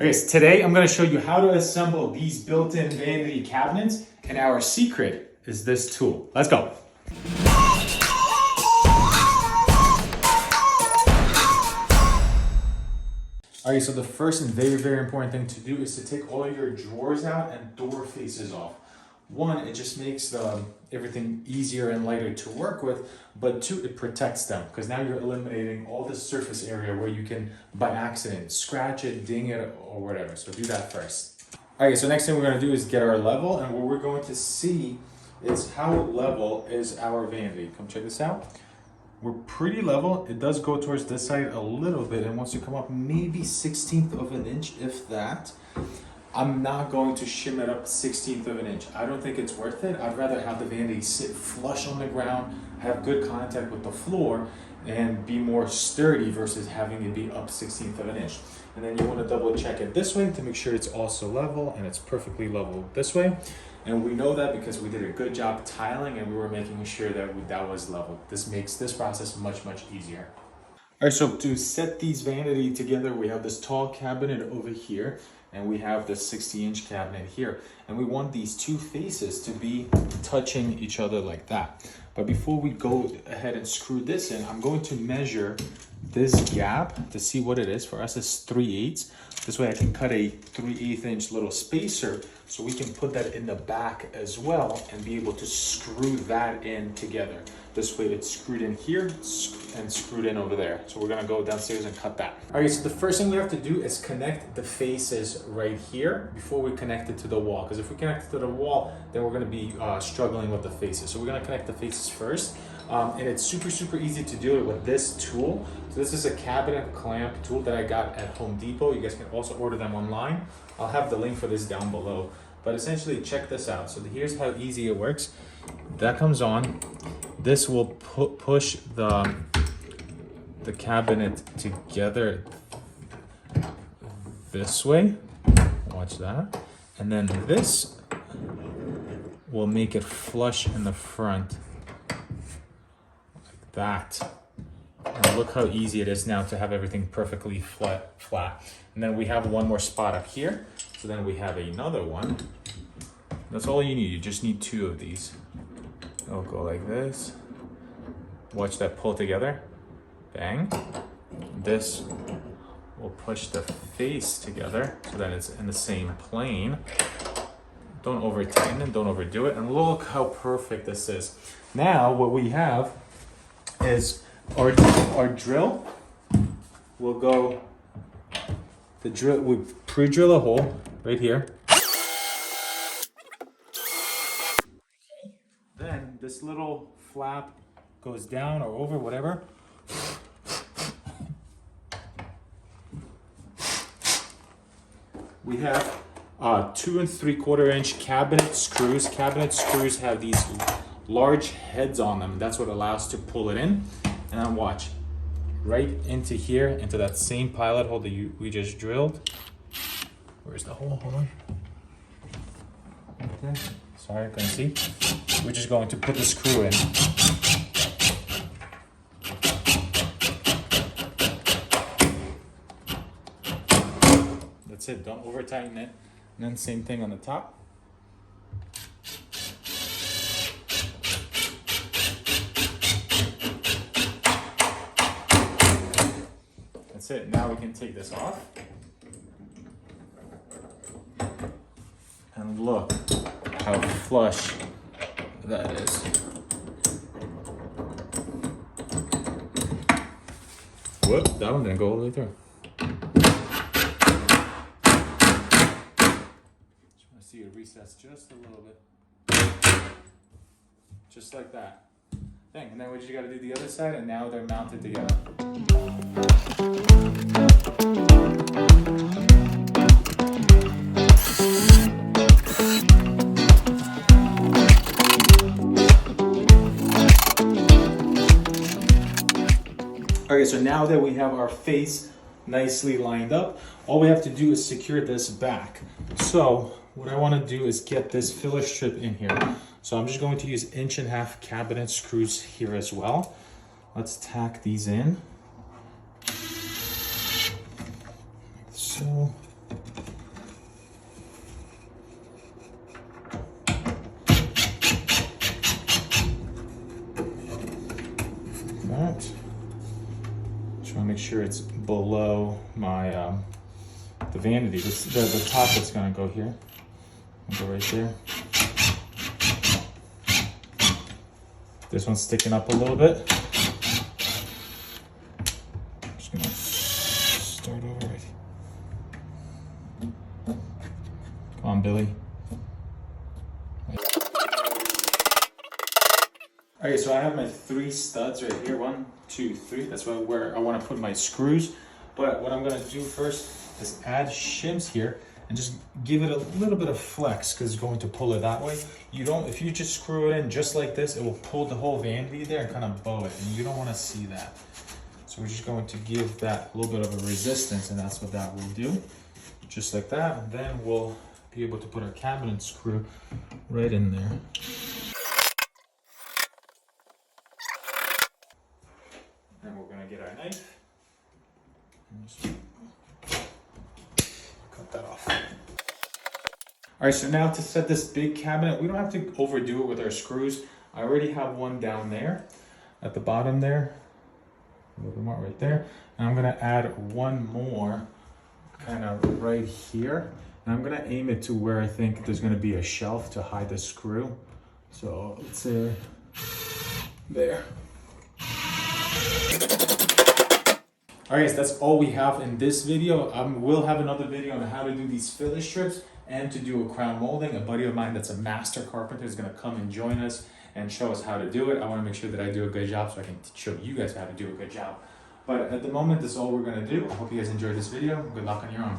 Okay, so today I'm going to show you how to assemble these built-in vanity cabinets, and our secret is this tool. Let's go. Alright, so the first and very important thing to do is to take all your drawers out and door faces off. One, it just makes everything easier and lighter to work with, but two, it protects them because now you're eliminating all the surface area where you can, by accident, scratch it, ding it, or whatever. So do that first. Alright, so next thing we're going to do is get our level, and what we're going to see is how level is our vanity. Come check this out. We're pretty level. It does go towards this side a little bit, and once you come up maybe 1/16 of an inch, if that. I'm not going to shim it up 1/16 of an inch. I don't think it's worth it. I'd rather have the vanity sit flush on the ground, have good contact with the floor, and be more sturdy versus having it be up 1/16 of an inch. And then you want to double check it this way to make sure it's also level, and it's perfectly level this way. And we know that because we did a good job tiling and we were making sure that that was level. This makes this process much easier. All right, so to set these vanity together, we have this tall cabinet over here, and we have this 60-inch cabinet here. And we want these two faces to be touching each other like that. But before we go ahead and screw this in, I'm going to measure this gap to see what it is. For us, it's 3/8. This way I can cut a 3/8 inch little spacer so we can put that in the back as well and be able to screw that in together. This way it's screwed in here and screwed in over there. So we're gonna go downstairs and cut that. All right, so the first thing we have to do is connect the faces right here before we connect it to the wall. Because if we connect it to the wall, then we're gonna be struggling with the faces. So we're gonna connect the faces first. And it's super easy to do it with this tool. So this is a cabinet clamp tool that I got at Home Depot. You guys can also order them online. I'll have the link for this down below. But essentially, check this out. So here's how easy it works. That comes on. This will push the cabinet together this way. Watch that. And then this will make it flush in the front. Like that. And look how easy it is now to have everything perfectly flat. And then we have one more spot up here. So then we have another one. That's all you need. You just need two of these. It'll go like this. Watch that pull together. Bang. This will push the face together so that it's in the same plane. Don't over tighten it, don't overdo it. And look how perfect this is. Now what we have is our drill will go, we pre-drill a hole right here. Then this little flap goes down or over, whatever. We have 2 3/4 inch cabinet screws. Cabinet screws have these large heads on them. That's what allows to pull it in. And then watch, right into here, into that same pilot hole that we just drilled. Where's the hole? Hold on. Right there. Sorry, I couldn't see. We're just going to put the screw in. That's it, don't over tighten it. And then same thing on the top. That's it, now we can take this off. And look how flush that is. Whoop, that one didn't go all the way through. Just want to see it recess just a little bit. Just like that. Dang, and then we just got to do the other side, and now they're mounted together. Okay, so now that we have our face nicely lined up, all we have to do is secure this back. So what I want to do is get this filler strip in here. So I'm just going to use 1.5" cabinet screws here as well. Let's tack these in. So sure it's below my the vanity. The top that's gonna go here. I'll go right there. This one's sticking up a little bit. Just gonna start over right here. Come on, Billy. All right, so I have my 3 studs right here. 1, 2, 3. That's where I want to put my screws. But what I'm gonna do first is add shims here and just give it a little bit of flex because it's going to pull it that way. If you just screw it in just like this, it will pull the whole vanity there and kind of bow it, and you don't want to see that. So we're just going to give that a little bit of a resistance, and that's what that will do. Just like that, and then we'll be able to put our cabinet screw right in there. And we're gonna get our knife and just cut that off. All right, so now to set this big cabinet, we don't have to overdo it with our screws. I already have one down there at the bottom there, a little bit more right there. And I'm gonna add one more kind of right here. And I'm gonna aim it to where I think there's gonna be a shelf to hide the screw. So let's say there. All right, so that's all we have in this video. We'll have another video on how to do these filler strips and to do a crown molding. A buddy of mine that's a master carpenter is gonna come and join us and show us how to do it. I wanna make sure that I do a good job so I can show you guys how to do a good job. But at the moment, that's all we're gonna do. I hope you guys enjoyed this video. Good luck on your own.